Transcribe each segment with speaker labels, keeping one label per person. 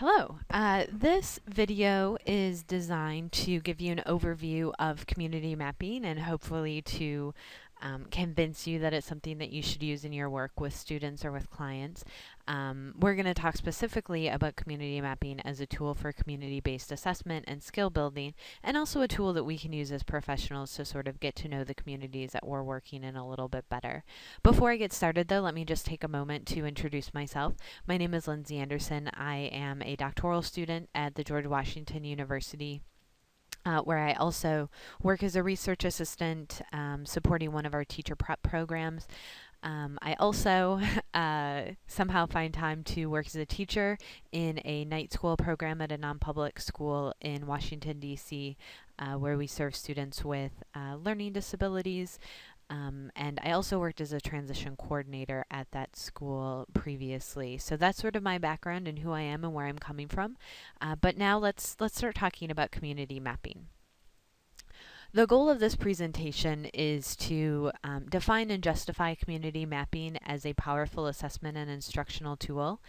Speaker 1: Hello. This video is designed to give you an overview of community mapping and hopefully to convince you that it's something that you should use in your work with students or with clients. We're going to talk specifically about community mapping as a tool for community-based assessment and skill building, and also a tool that we can use as professionals to sort of get to know the communities that we're working in a little bit better. Before I get started though, let me just take a moment to introduce myself. My name is Lindsay Anderson. I am a doctoral student at the George Washington University, where I also work as a research assistant supporting one of our teacher prep programs. I also somehow find time to work as a teacher in a night school program at a non-public school in Washington, D.C., where we serve students with learning disabilities. And I also worked as a transition coordinator at that school previously. So that's sort of my background and who I am and where I'm coming from. But now let's start talking about community mapping. The goal of this presentation is to define and justify community mapping as a powerful assessment and instructional tool.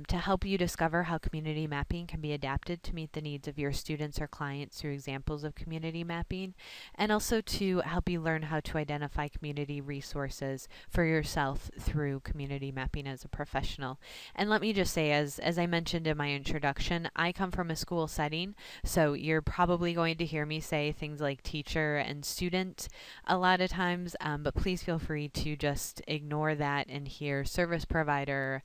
Speaker 1: To help you discover how community mapping can be adapted to meet the needs of your students or clients through examples of community mapping, and also to help you learn how to identify community resources for yourself through community mapping as a professional. And let me just say, as I mentioned in my introduction, I come from a school setting, so you're probably going to hear me say things like teacher and student a lot of times, but please feel free to just ignore that and hear service provider,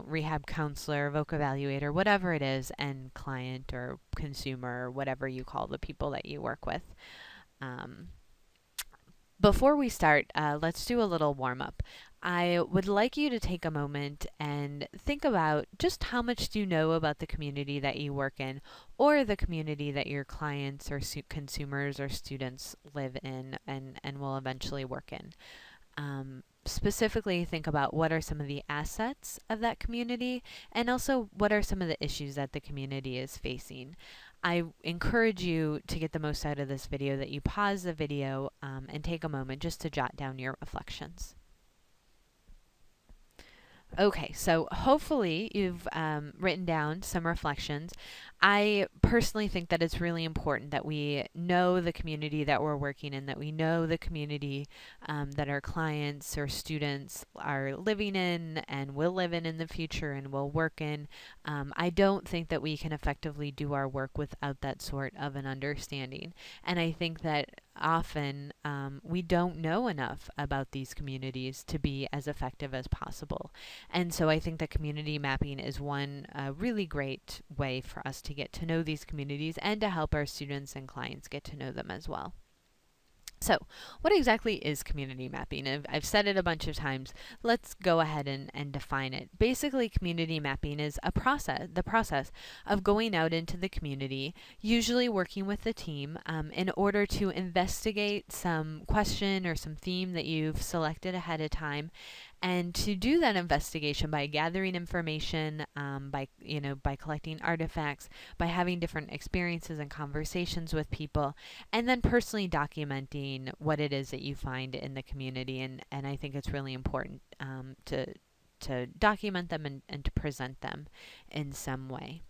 Speaker 1: rehab counselor, voc evaluator, whatever it is, and client or consumer, whatever you call the people that you work with. Before we start, let's do a little warm-up. I would like you to take a moment and think about just how much do you know about the community that you work in, or the community that your clients or consumers or students live in and will eventually work in. Specifically think about what are some of the assets of that community, and also what are some of the issues that the community is facing. I encourage you to get the most out of this video that you pause the video and take a moment just to jot down your reflections. Okay, so hopefully you've written down some reflections. I personally think that it's really important that we know the community that we're working in, that we know the community that our clients or students are living in and will live in the future and will work in. I don't think that we can effectively do our work without that sort of an understanding. And I think that often we don't know enough about these communities to be as effective as possible. And so I think that community mapping is one really great way for us to get to know these communities and to help our students and clients get to know them as well. So, what exactly is community mapping? I've said it a bunch of times. Let's go ahead and define it. Basically, community mapping is the process of going out into the community, usually working with the team, in order to investigate some question or some theme that you've selected ahead of time, and to do that investigation by gathering information, by collecting artifacts, by having different experiences and conversations with people, and then personally documenting what it is that you find in the community. And I think it's really important to document them and to present them in some way.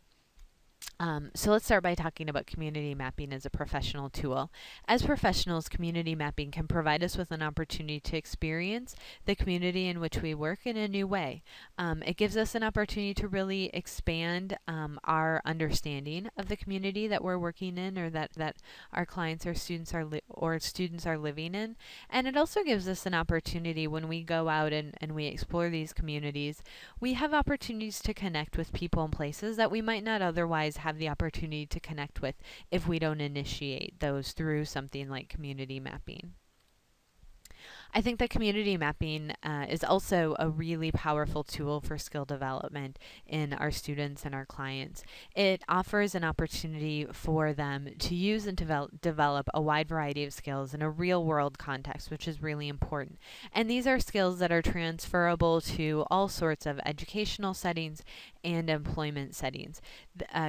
Speaker 1: So let's start by talking about community mapping as a professional tool. As professionals, community mapping can provide us with an opportunity to experience the community in which we work in a new way. It gives us an opportunity to really expand our understanding of the community that we're working in, or that our clients or students are living in. And it also gives us an opportunity when we go out and we explore these communities. We have opportunities to connect with people and places that we might not otherwise have the opportunity to connect with if we don't initiate those through something like community mapping. I think that community mapping is also a really powerful tool for skill development in our students and our clients. It offers an opportunity for them to use and develop a wide variety of skills in a real-world context, which is really important. And these are skills that are transferable to all sorts of educational settings and employment settings.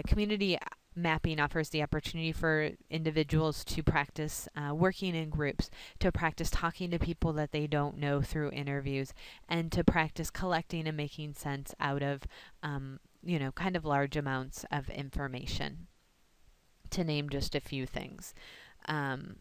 Speaker 1: Community mapping offers the opportunity for individuals to practice working in groups, to practice talking to people that they don't know through interviews, and to practice collecting and making sense out of kind of large amounts of information, to name just a few things. Um,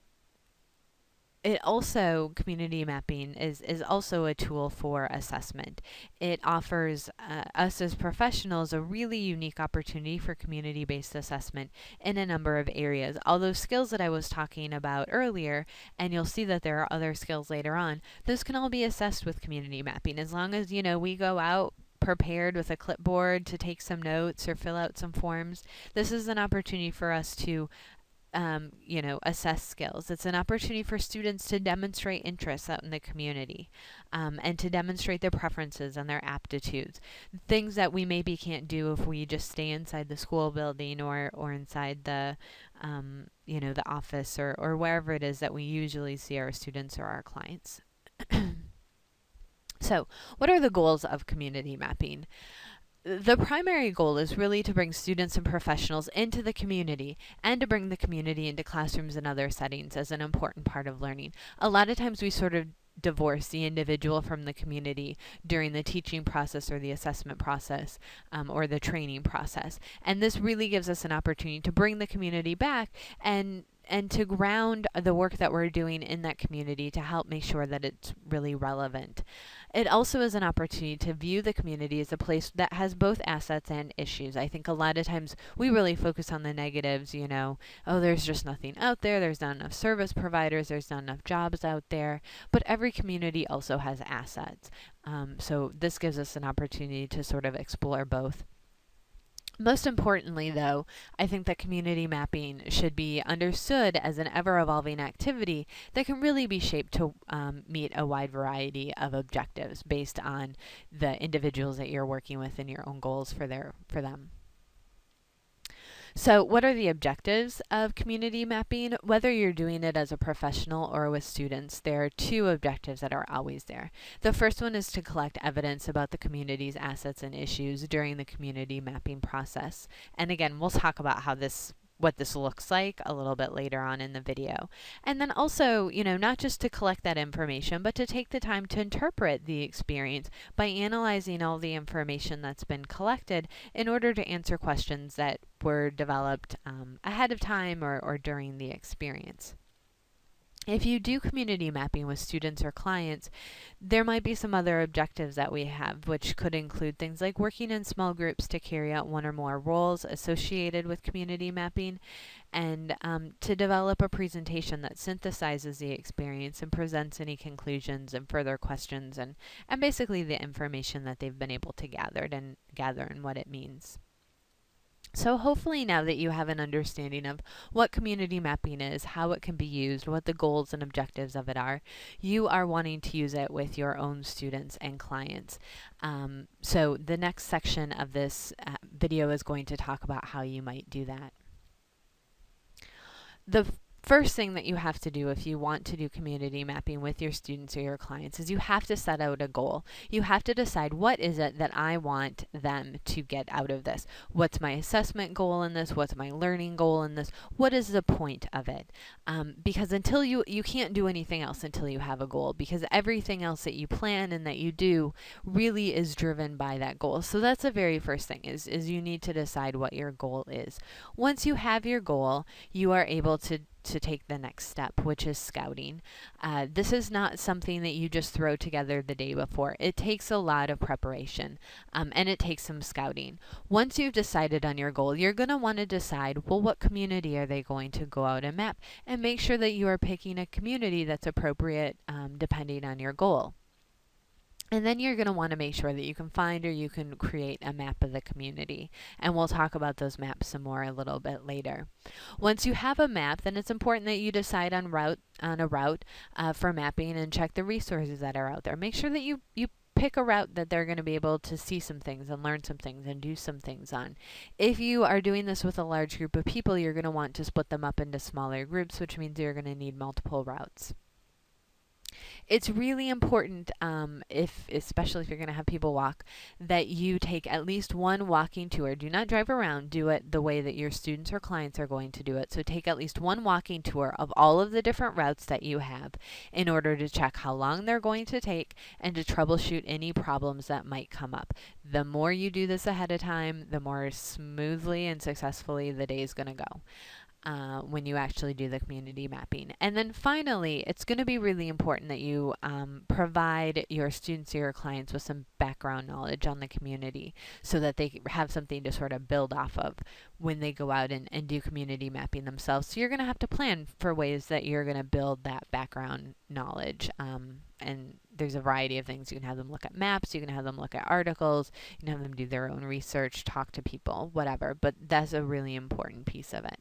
Speaker 1: community mapping is also a tool for assessment. It offers us as professionals a really unique opportunity for community-based assessment in a number of areas. All those skills that I was talking about earlier, and you'll see that there are other skills later on, those can all be assessed with community mapping. As long as, we go out prepared with a clipboard to take some notes or fill out some forms, this is an opportunity for us to assess skills. It's an opportunity for students to demonstrate interests out in the community, and to demonstrate their preferences and their aptitudes. Things that we maybe can't do if we just stay inside the school building or inside the, the office or wherever it is that we usually see our students or our clients. So, what are the goals of community mapping? The primary goal is really to bring students and professionals into the community and to bring the community into classrooms and other settings as an important part of learning. A lot of times we sort of divorce the individual from the community during the teaching process or the assessment process, or the training process. And this really gives us an opportunity to bring the community back and to ground the work that we're doing in that community to help make sure that it's really relevant. It also is an opportunity to view the community as a place that has both assets and issues. I think a lot of times we really focus on the negatives, there's just nothing out there, there's not enough service providers, there's not enough jobs out there, but every community also has assets. So this gives us an opportunity to sort of explore both. Most importantly, though, I think that community mapping should be understood as an ever-evolving activity that can really be shaped to meet a wide variety of objectives based on the individuals that you're working with and your own goals for them. So what are the objectives of community mapping? Whether you're doing it as a professional or with students, there are two objectives that are always there. The first one is to collect evidence about the community's assets and issues during the community mapping process. And again, we'll talk about what this looks like a little bit later on in the video. And then also, not just to collect that information, but to take the time to interpret the experience by analyzing all the information that's been collected in order to answer questions that were developed ahead of time or during the experience. If you do community mapping with students or clients, there might be some other objectives that we have, which could include things like working in small groups to carry out one or more roles associated with community mapping, and to develop a presentation that synthesizes the experience and presents any conclusions and further questions and basically the information that they've been able to gather and what it means. So hopefully now that you have an understanding of what community mapping is, how it can be used, what the goals and objectives of it are, you are wanting to use it with your own students and clients. So the next section of this video is going to talk about how you might do that. The first thing that you have to do if you want to do community mapping with your students or your clients is you have to set out a goal. You have to decide, what is it that I want them to get out of this? What's my assessment goal in this? What's my learning goal in this? What is the point of it? Because until you can't do anything else until you have a goal, because everything else that you plan and that you do really is driven by that goal. So that's the very first thing is you need to decide what your goal is. Once you have your goal, you are able to take the next step, which is scouting. This is not something that you just throw together the day before. It takes a lot of preparation, and it takes some scouting. Once you've decided on your goal, you're going to want to decide, well, what community are they going to go out and map? And make sure that you are picking a community that's appropriate depending on your goal. And then you're going to want to make sure that you can find or you can create a map of the community. And we'll talk about those maps some more a little bit later. Once you have a map, then it's important that you decide on a route for mapping and check the resources that are out there. Make sure that you pick a route that they're going to be able to see some things and learn some things and do some things on. If you are doing this with a large group of people, you're going to want to split them up into smaller groups, which means you're going to need multiple routes. It's really important, especially if you're going to have people walk, that you take at least one walking tour. Do not drive around. Do it the way that your students or clients are going to do it. So take at least one walking tour of all of the different routes that you have in order to check how long they're going to take and to troubleshoot any problems that might come up. The more you do this ahead of time, the more smoothly and successfully the day is going to go. When you actually do the community mapping. And then finally, it's going to be really important that you provide your students or your clients with some background knowledge on the community so that they have something to sort of build off of when they go out and do community mapping themselves. So you're going to have to plan for ways that you're going to build that background knowledge. And there's a variety of things. You can have them look at maps, you can have them look at articles, you can have them do their own research, talk to people, whatever. But that's a really important piece of it.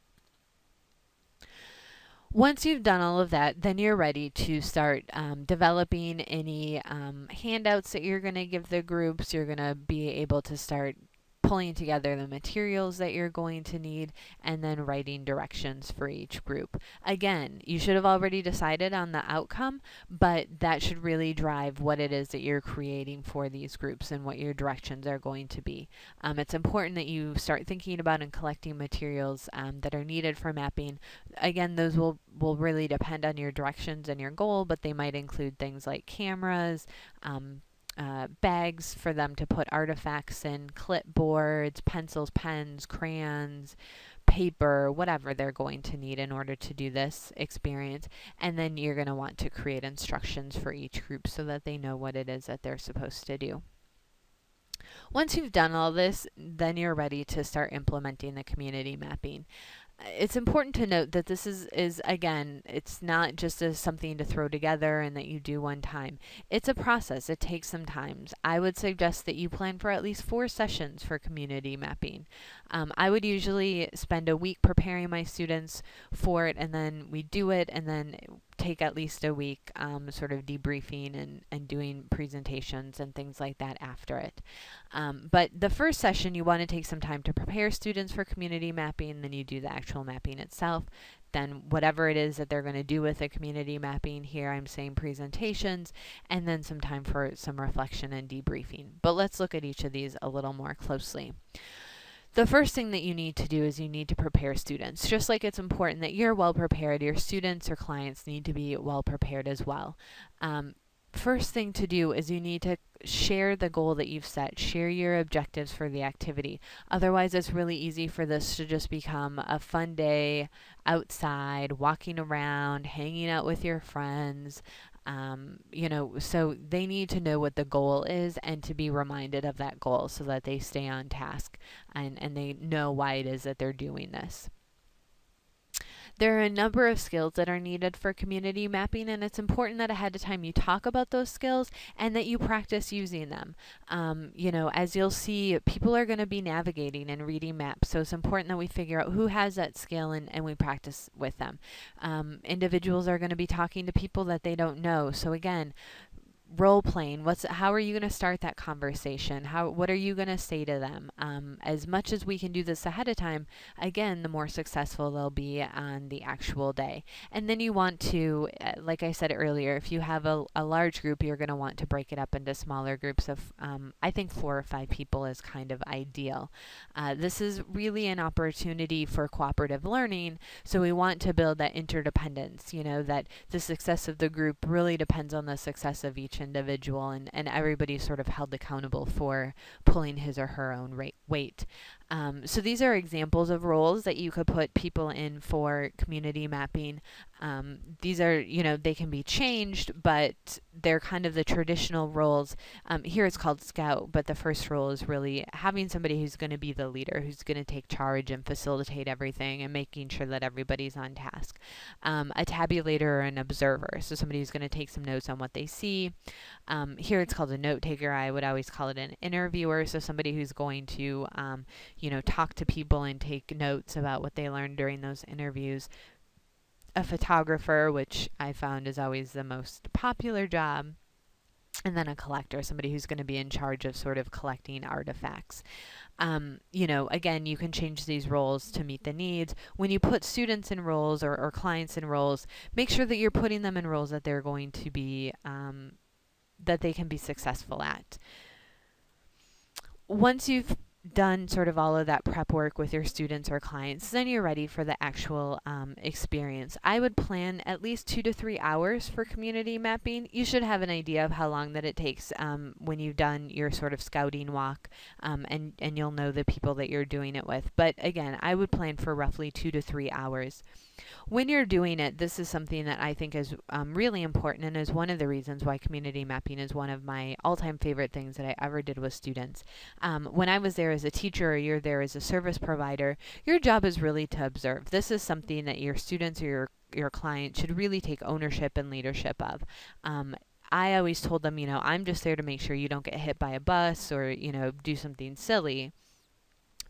Speaker 1: Once you've done all of that, then you're ready to start developing any handouts that you're going to give the groups. You're going to be able to start pulling together the materials that you're going to need and then writing directions for each group. Again, you should have already decided on the outcome, but that should really drive what it is that you're creating for these groups and what your directions are going to be. It's important that you start thinking about and collecting materials that are needed for mapping. Again, those will really depend on your directions and your goal, but they might include things like cameras, bags for them to put artifacts in, clipboards, pencils, pens, crayons, paper, whatever they're going to need in order to do this experience. And then you're going to want to create instructions for each group so that they know what it is that they're supposed to do. Once you've done all this, then you're ready to start implementing the community mapping. It's important to note that this is again, it's not just something to throw together and that you do one time. It's a process. It takes some time. I would suggest that you plan for at least 4 sessions for community mapping. I would usually spend a week preparing my students for it, and then we do it, and then take at least a week sort of debriefing and doing presentations and things like that after it. But the first session, you want to take some time to prepare students for community mapping, then you do the actual mapping itself. Then whatever it is that they're going to do with the community mapping, here I'm saying presentations, and then some time for some reflection and debriefing. But let's look at each of these a little more closely. The first thing that you need to do is you need to prepare students. Just like it's important that you're well prepared, your students or clients need to be well prepared as well. First thing to do is you need to share the goal that you've set, share your objectives for the activity. Otherwise, it's really easy for this to just become a fun day outside, walking around, hanging out with your friends. So they need to know what the goal is and to be reminded of that goal so that they stay on task and they know why it is that they're doing this. There are a number of skills that are needed for community mapping, and it's important that ahead of time you talk about those skills and that you practice using them. As you'll see, people are going to be navigating and reading maps, so it's important that we figure out who has that skill and we practice with them. Individuals are going to be talking to people that they don't know, so again, role playing. How are you going to start that conversation? What are you going to say to them? As much as we can do this ahead of time, again, the more successful they'll be on the actual day. And then you want to, like I said earlier, if you have a large group, you're going to want to break it up into smaller groups of, I think 4 or 5 people is kind of ideal. This is really an opportunity for cooperative learning, so we want to build that interdependence, that the success of the group really depends on the success of each individual, and everybody's sort of held accountable for pulling his or her own weight. So these are examples of roles that you could put people in for community mapping. These are, they can be changed, but they're kind of the traditional roles. Here it's called scout, but the first role is really having somebody who's going to be the leader, who's going to take charge and facilitate everything and making sure that everybody's on task. A tabulator or an observer, so somebody who's going to take some notes on what they see. Here it's called a note taker. I would always call it an interviewer, so somebody who's going to talk to people and take notes about what they learned during those interviews. A photographer, which I found is always the most popular job. and then a collector, somebody who's going to be in charge of sort of collecting artifacts. Again, you can change these roles to meet the needs. When you put students in roles or clients in roles, make sure that you're putting them in roles that they're going to be, that they can be successful at. Once you've done sort of all of that prep work with your students or clients, then you're ready for the actual experience. I would plan at least 2 to 3 hours for community mapping. You should have an idea of how long that it takes when you've done your sort of scouting walk, and you'll know the people that you're doing it with. But again, I would plan for roughly 2 to 3 hours. When you're doing it, this is something that I think is really important, and is one of the reasons why community mapping is one of my all-time favorite things that I ever did with students. When I was there as a teacher, or you're there as a service provider, your job is really to observe. This is something that your students or your client should really take ownership and leadership of. I always told them, I'm just there to make sure you don't get hit by a bus or, do something silly.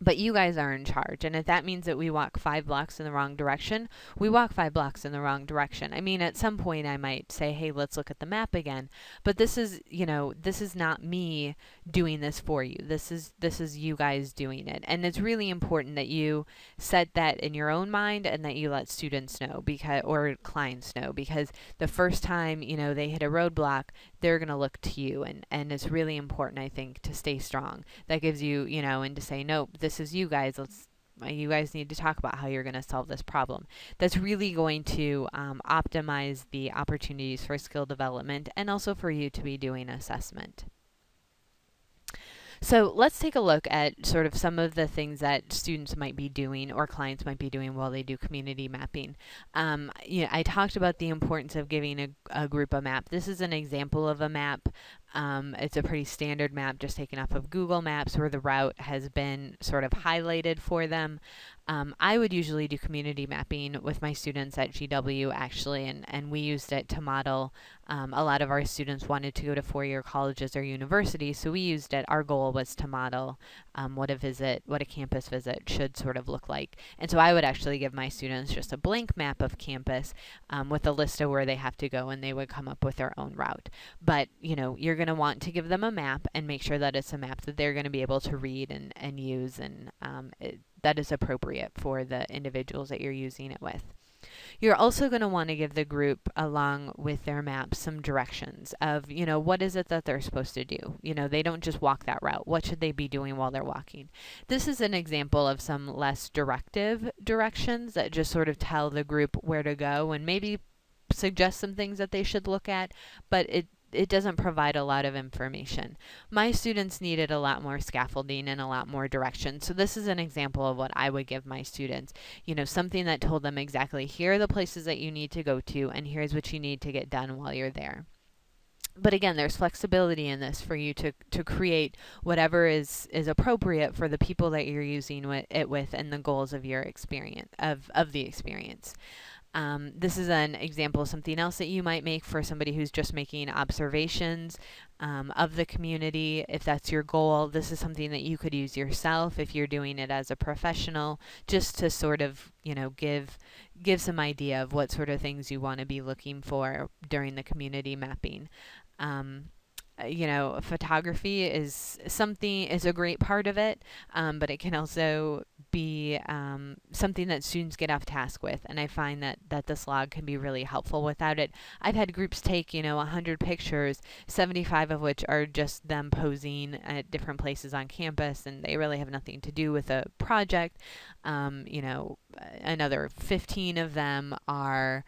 Speaker 1: But you guys are in charge. And if that means that we walk 5 blocks in the wrong direction, we walk 5 blocks in the wrong direction. I mean, at some point I might say, hey, let's look at the map again. But this is not me doing this for you. This is you guys doing it. And it's really important that you set that in your own mind and that you let students know or clients know, because the first time, they hit a roadblock, they're going to look to you. And it's really important, I think, to stay strong. That gives you, and to say, nope, this is you guys. You guys need to talk about how you're going to solve this problem. That's really going to optimize the opportunities for skill development, and also for you to be doing assessment. So let's take a look at sort of some of the things that students might be doing or clients might be doing while they do community mapping. I talked about the importance of giving a group a map. This is an example of a map. It's a pretty standard map just taken off of Google Maps, where the route has been sort of highlighted for them. I would usually do community mapping with my students at GW, actually, and we used it to model. A lot of our students wanted to go to 4-year colleges or universities, so we used it. Our goal was to model what a campus visit should sort of look like. And so I would actually give my students just a blank map of campus with a list of where they have to go, and they would come up with their own route. But, you're going to want to give them a map and make sure that it's a map that they're going to be able to read and use, and that is appropriate for the individuals that you're using it with. You're also going to want to give the group, along with their map, some directions of, what is it that they're supposed to do? They don't just walk that route. What should they be doing while they're walking? This is an example of some less directive directions that just sort of tell the group where to go and maybe suggest some things that they should look at, but it doesn't provide a lot of information. My students needed a lot more scaffolding and a lot more direction. So this is an example of what I would give my students. Something that told them exactly, here are the places that you need to go to, and here's what you need to get done while you're there. But again, there's flexibility in this for you to create whatever is appropriate for the people that you're using it with, and the goals of your experience, of the experience. This is an example of something else that you might make for somebody who's just making observations of the community. If that's your goal, this is something that you could use yourself if you're doing it as a professional, just to sort of, give some idea of what sort of things you want to be looking for during the community mapping. Photography is a great part of it, but it can also be something that students get off task with, and I find that this log can be really helpful without it. I've had groups take 100 pictures, 75 of which are just them posing at different places on campus, and they really have nothing to do with a project. Another 15 of them are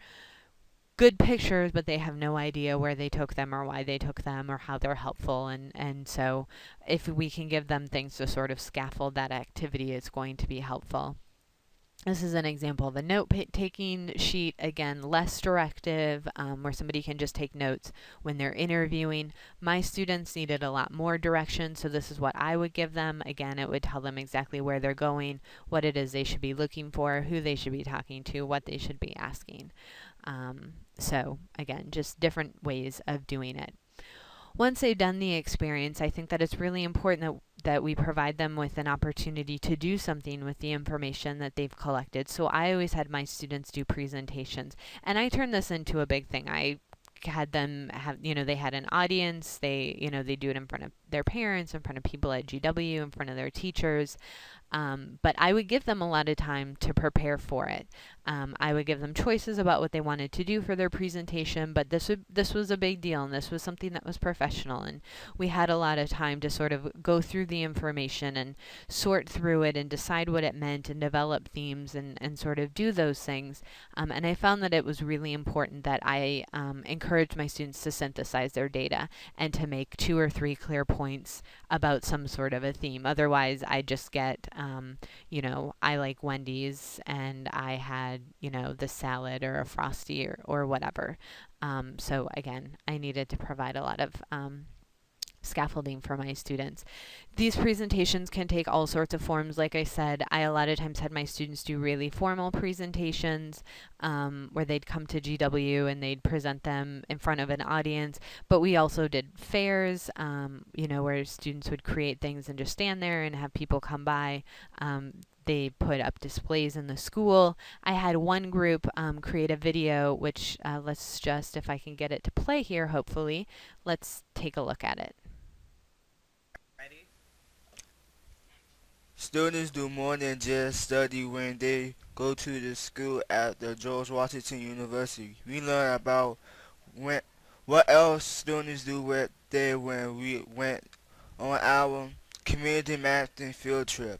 Speaker 1: good pictures, but they have no idea where they took them or why they took them or how they're helpful. And so if we can give them things to sort of scaffold that activity, it's going to be helpful. This is an example of a note-taking sheet, again, less directive, where somebody can just take notes when they're interviewing. My students needed a lot more direction, so this is what I would give them. Again, it would tell them exactly where they're going, what it is they should be looking for, who they should be talking to, what they should be asking. So again, just different ways of doing it. Once they've done the experience, I think that it's really important that we provide them with an opportunity to do something with the information that they've collected. So I always had my students do presentations, and I turned this into a big thing. I had them have, they had an audience. They do it in front of their parents, in front of people at GW, in front of their teachers. But I would give them a lot of time to prepare for it. I would give them choices about what they wanted to do for their presentation, but this was a big deal, and this was something that was professional, and we had a lot of time to sort of go through the information and sort through it and decide what it meant and develop themes and sort of do those things. And I found that it was really important that I encouraged my students to synthesize their data and to make 2 or 3 clear points about some sort of a theme. Otherwise, I just get, I like Wendy's and I had, the salad or a Frosty or whatever. So again, I needed to provide a lot of scaffolding for my students. These presentations can take all sorts of forms. Like I said, I a lot of times had my students do really formal presentations where they'd come to GW and they'd present them in front of an audience. But we also did fairs, where students would create things and just stand there and have people come by. They put up displays in the school. I had one group create a video, which let's just, if I can get it to play here, hopefully, let's take a look at it.
Speaker 2: Students do more than just study when they go to the school at the George Washington University. We learn about what else students do when we went on our community mapping field trip.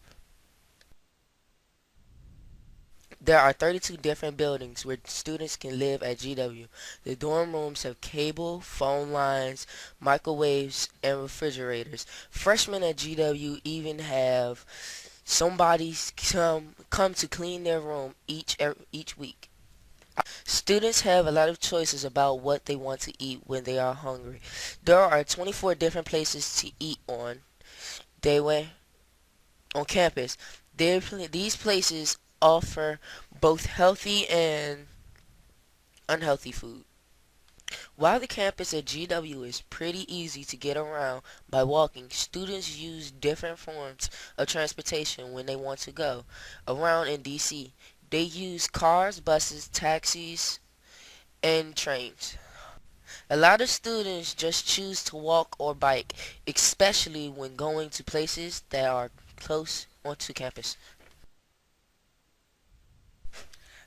Speaker 3: There are 32 different buildings where students can live at GW. The dorm rooms have cable, phone lines, microwaves, and refrigerators. Freshmen at GW even have somebody come to clean their room each week. Students have a lot of choices about what they want to eat when they are hungry. There are 24 different places to eat on campus. These places offer both healthy and unhealthy food. While the campus at GW is pretty easy to get around by walking, students use different forms of transportation when they want to go around in DC. They use cars, buses, taxis, and trains. A lot of students just choose to walk or bike, especially when going to places that are close onto campus.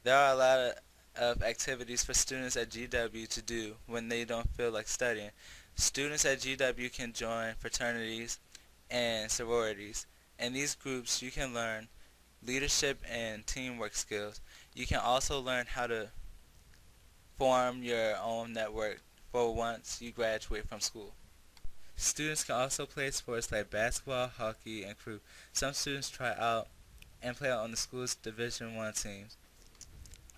Speaker 4: There are a lot of activities for students at GW to do when they don't feel like studying. Students at GW can join fraternities and sororities. In these groups, you can learn leadership and teamwork skills. You can also learn how to form your own network for once you graduate from school. Students can also play sports like basketball, hockey, and crew. Some students try out and play on the school's Division I teams.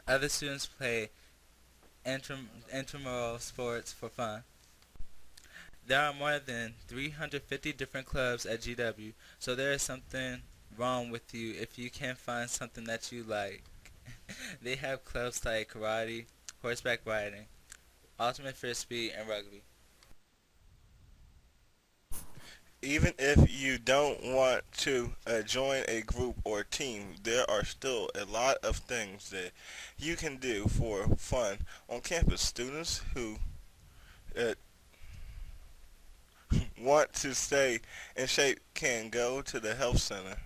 Speaker 4: Other students play intramural sports for fun. There are more than 350 different clubs at GW, so there is something wrong with you if you can't find something that you like. They have clubs like karate, horseback riding, ultimate frisbee, and rugby.
Speaker 5: Even if you don't want to join a group or team, there are still a lot of things that you can do for fun on campus. Students who uh, want to stay in shape can go to the health center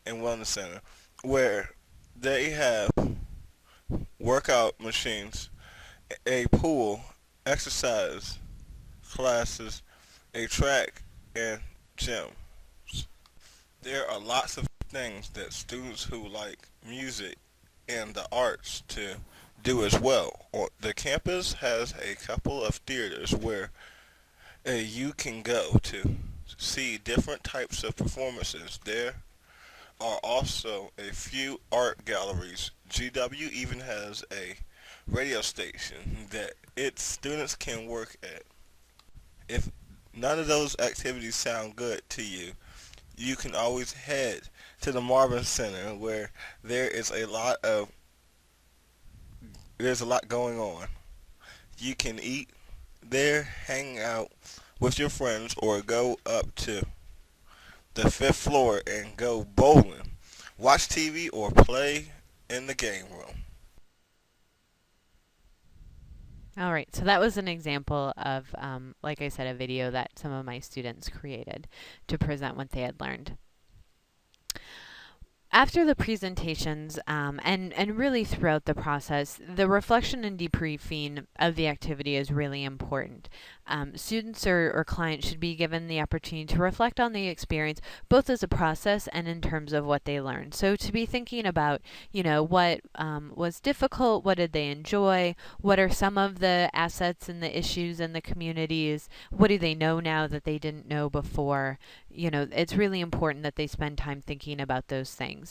Speaker 5: and wellness center where they have workout machines, a pool, exercise classes, a track, and gym. There are lots of things that students who like music and the arts to do as well. The campus has a couple of theaters where you can go to see different types of performances. There are also a few art galleries. GW even has a radio station that its students can work at. If none of those activities sound good to you, you can always head to the Marvin Center where there's a lot going on. You can eat there, hang out with your friends, or go up to the fifth floor and go bowling, watch TV, or play in the game room.
Speaker 1: All right, so that was an example of, like I said, a video that some of my students created to present what they had learned. After the presentations, and really throughout the process, the reflection and debriefing of the activity is really important. Students or clients should be given the opportunity to reflect on the experience, both as a process and in terms of what they learned. So to be thinking about, what was difficult, what did they enjoy, what are some of the assets and the issues in the communities, what do they know now that they didn't know before. It's really important that they spend time thinking about those things.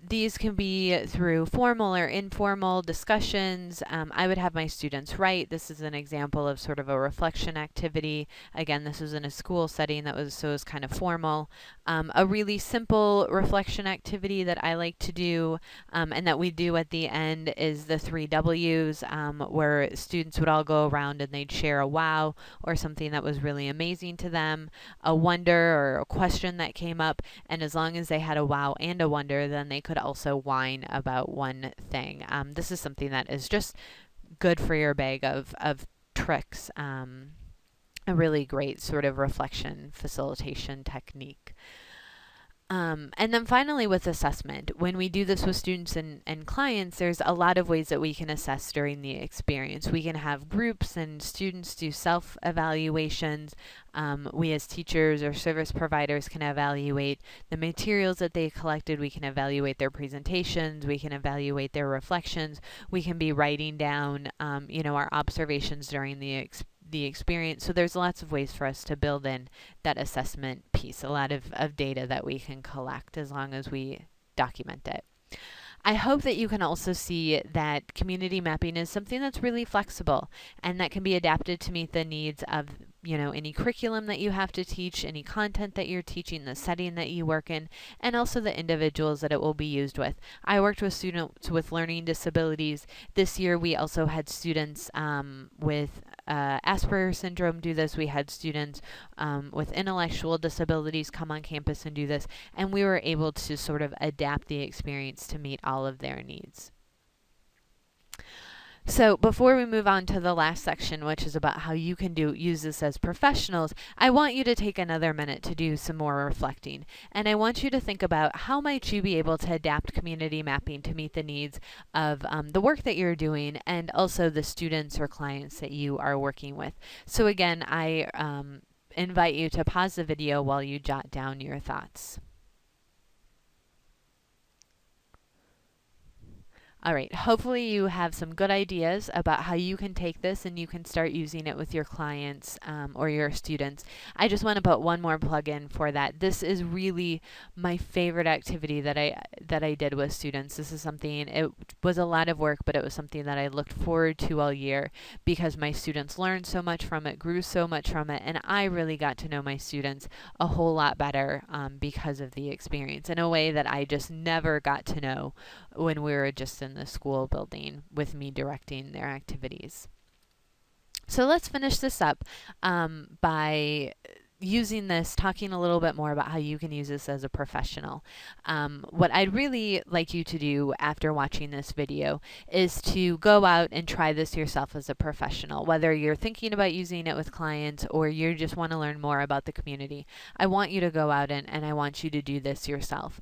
Speaker 1: These can be through formal or informal discussions. I would have my students write. This is an example of sort of a reflection activity. Again, this was in a school setting so it was kind of formal. A really simple reflection activity that I like to do and that we do at the end is the 3 W's, where students would all go around and they'd share a wow or something that was really amazing to them, a wonder or a question that came up, and as long as they had a wow and a wonder, then they could also whine about one thing. This is something that is just good for your bag of tricks, a really great sort of reflection facilitation technique. And then finally with assessment, when we do this with students and clients, there's a lot of ways that we can assess during the experience. We can have groups and students do self-evaluations. We as teachers or service providers can evaluate the materials that they collected. We can evaluate their presentations. We can evaluate their reflections. We can be writing down, our observations during the experience. So there's lots of ways for us to build in that assessment piece, a lot of data that we can collect as long as we document it. I hope that you can also see that community mapping is something that's really flexible and that can be adapted to meet the needs of any curriculum that you have to teach, any content that you're teaching, the setting that you work in, and also the individuals that it will be used with. I worked with students with learning disabilities. This year we also had students with Asperger's syndrome do this. We had students with intellectual disabilities come on campus and do this, and we were able to sort of adapt the experience to meet all of their needs. So before we move on to the last section, which is about how you can use this as professionals, I want you to take another minute to do some more reflecting. And I want you to think about how might you be able to adapt community mapping to meet the needs of the work that you're doing and also the students or clients that you are working with. So again, I invite you to pause the video while you jot down your thoughts. All right, hopefully you have some good ideas about how you can take this and you can start using it with your clients or your students. I just want to put one more plug in for that. This is really my favorite activity that I did with students. This is something, it was a lot of work, but it was something that I looked forward to all year because my students learned so much from it, grew so much from it, and I really got to know my students a whole lot better because of the experience in a way that I just never got to know when we were just in the school building with me directing their activities. So let's finish this up by using this, talking a little bit more about how you can use this as a professional. What I'd really like you to do after watching this video is to go out and try this yourself as a professional, whether you're thinking about using it with clients or you just want to learn more about the community. I want you to go out and I want you to do this yourself.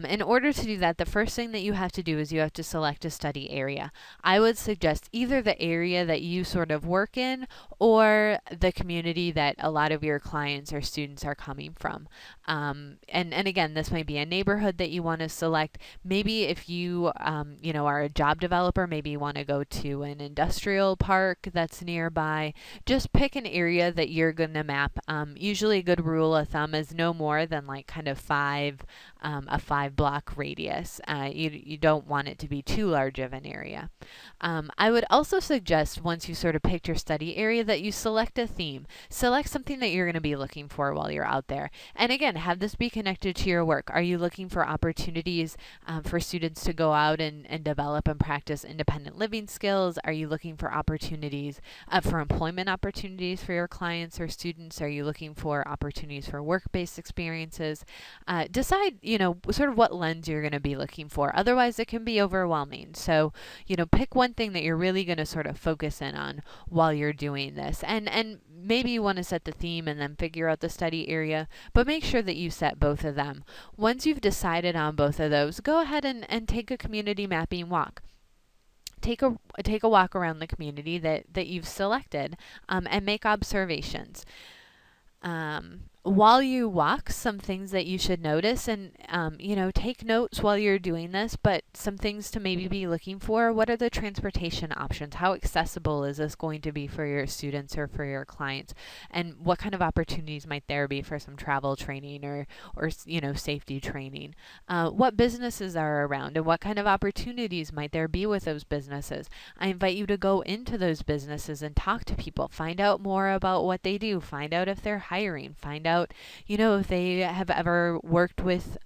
Speaker 1: In order to do that, the first thing that you have to do is you have to select a study area. I would suggest either the area that you sort of work in or the community that a lot of your clients or students are coming from. And again, this might be a neighborhood that you want to select. Maybe if you are a job developer, maybe you want to go to an industrial park that's nearby. Just pick an area that you're going to map. Usually a good rule of thumb is no more than like kind of a 5-block radius. You don't want it to be too large of an area. I would also suggest once you sort of picked your study area that you select a theme. Select something that you're going to be looking for while you're out there. And again, have this be connected to your work. Are you looking for opportunities for students to go out and develop and practice independent living skills? Are you looking for opportunities for employment opportunities for your clients or students? Are you looking for opportunities for work-based experiences? Decide, sort of what lens you're going to be looking for. Otherwise, it can be overwhelming. So, pick one thing that you're really going to sort of focus in on while you're doing this. And maybe you want to set the theme and then figure out the study area, but make sure that you set both of them. Once you've decided on both of those, go ahead and take a community mapping walk. Take a walk around the community that you've selected, and make observations. While you walk, some things that you should notice, and take notes while you're doing this, but some things to maybe be looking for. What are the transportation options? How accessible is this going to be for your students or for your clients? And what kind of opportunities might there be for some travel training or safety training? What businesses are around, and what kind of opportunities might there be with those businesses? I invite you to go into those businesses and talk to people. Find out more about what they do. Find out if they're hiring. Find out, if they have ever worked with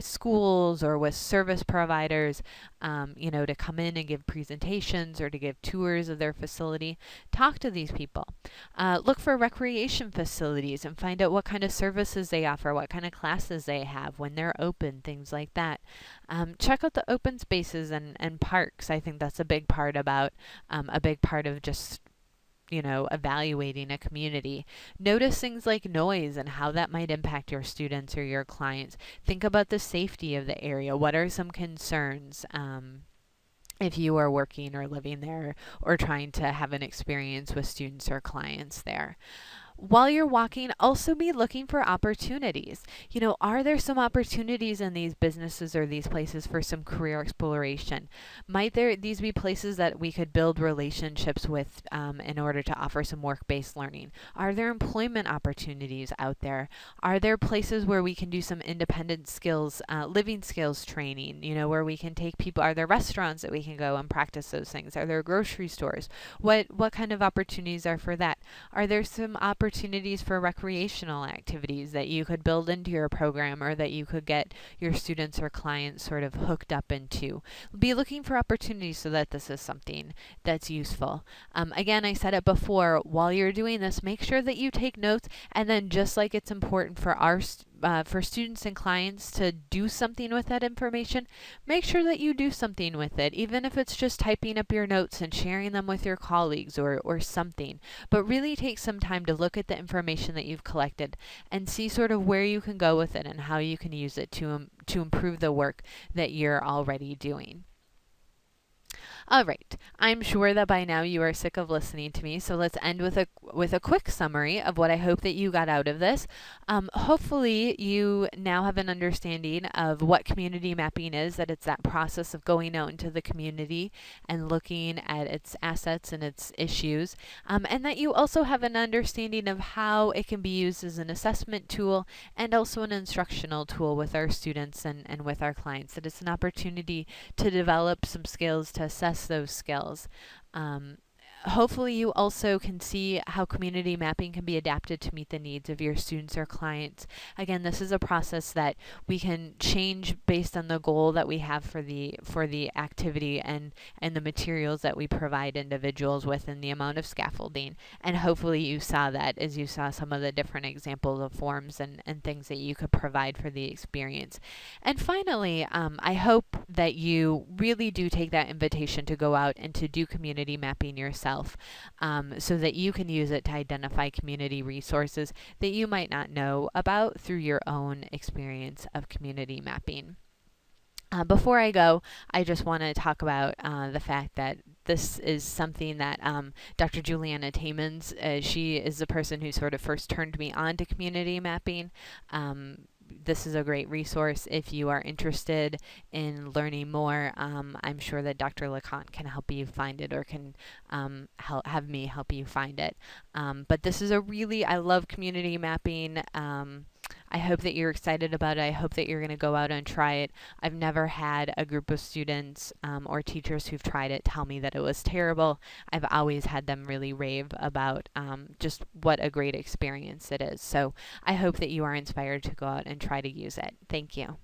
Speaker 1: schools or with service providers, to come in and give presentations or to give tours of their facility. Talk to these people. Look for recreation facilities and find out what kind of services they offer, what kind of classes they have, when they're open, things like that. Check out the open spaces and parks. I think that's a big part of just evaluating a community. Notice things like noise and how that might impact your students or your clients. Think about the safety of the area. What are some concerns if you are working or living there or trying to have an experience with students or clients there? While you're walking, also be looking for opportunities. Are there some opportunities in these businesses or these places for some career exploration? Might these be places that we could build relationships with in order to offer some work-based learning? Are there employment opportunities out there? Are there places where we can do some independent skills, living skills training, where we can take people? Are there restaurants that we can go and practice those things? Are there grocery stores? What kind of opportunities are for that? Are there some opportunities for recreational activities that you could build into your program or that you could get your students or clients sort of hooked up into? Be looking for opportunities so that this is something that's useful. Again, I said it before, while you're doing this, make sure that you take notes, and then just like it's important for for students and clients to do something with that information, make sure that you do something with it, even if it's just typing up your notes and sharing them with your colleagues or something. But really take some time to look at the information that you've collected and see sort of where you can go with it and how you can use it to improve the work that you're already doing. All right. I'm sure that by now you are sick of listening to me, so let's end with a quick summary of what I hope that you got out of this. Hopefully you now have an understanding of what community mapping is, that it's that process of going out into the community and looking at its assets and its issues, and that you also have an understanding of how it can be used as an assessment tool and also an instructional tool with our students and with our clients, that it's an opportunity to develop some skills, to assess those skills. Hopefully you also can see how community mapping can be adapted to meet the needs of your students or clients. Again, this is a process that we can change based on the goal that we have for the activity and the materials that we provide individuals with and the amount of scaffolding. And hopefully you saw that as you saw some of the different examples of forms and things that you could provide for the experience. And finally, I hope that you really do take that invitation to go out and to do community mapping yourself. So that you can use it to identify community resources that you might not know about through your own experience of community mapping. Before I go, I just want to talk about the fact that this is something that Dr. Juliana Tamans, she is the person who sort of first turned me on to community mapping. This is a great resource if you are interested in learning more. I'm sure that Dr. LeConte can help you find it or can have me help you find it. But this is I love community mapping. I hope that you're excited about it. I hope that you're going to go out and try it. I've never had a group of students or teachers who've tried it tell me that it was terrible. I've always had them really rave about just what a great experience it is. So I hope that you are inspired to go out and try to use it. Thank you.